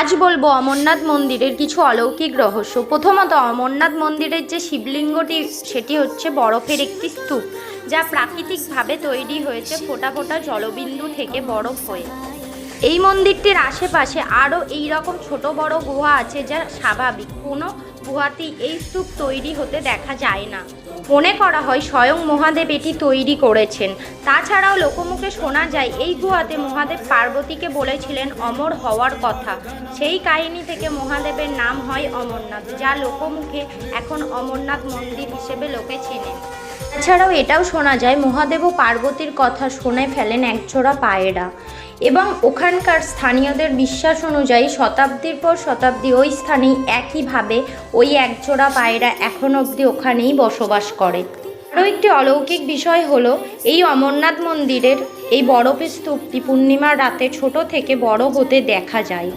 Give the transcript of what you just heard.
আজ বলবো অমরনাথ মন্দিরের কিছু অলৌকিক রহস্য। প্রথমত, অমরনাথ মন্দিরের যে শিবলিঙ্গটি সেটি হচ্ছে বরফের একটি স্তূপ, যা প্রাকৃতিকভাবে তৈরি হয়েছে ফোঁটা ফোঁটা জলবিন্দু থেকে বরফ হয়ে। এই মন্দিরটির আশেপাশে আরও এই রকম ছোট বড় গুহা আছে, যা স্বাভাবিক কোনো গুহাতেই এই স্তূপ তৈরি হতে দেখা যায় না। মনে করা হয় স্বয়ং মহাদেব এটি তৈরি করেছেন। তাছাড়াও লোকমুখে শোনা যায় এই গুহাতে মহাদেব পার্বতীকে বলেছিলেন অমর হওয়ার কথা। সেই কাহিনী থেকে মহাদেবের নাম হয় অমরনাথ, যা লোকমুখে এখন অমরনাথ মন্দির হিসেবে লোকে চেনেন। এছাড়াও এটাও শোনা যায় মহাদেব ও পার্বতীর কথা শুনে ফেলেন একজোড়া পায়রা, এবং ওখানকার স্থানীয়দের বিশ্বাস অনুযায়ী শতাব্দীর পর শতাব্দী ওই স্থানেই একইভাবে ওই একজোড়া পায়রা এখন অবধি ওখানেই বসবাস করে। আরও একটি অলৌকিক বিষয় হলো এই অমরনাথ মন্দিরের এই বরফের স্তূপটি পূর্ণিমার রাতে ছোট থেকে বড় হতে দেখা যায়।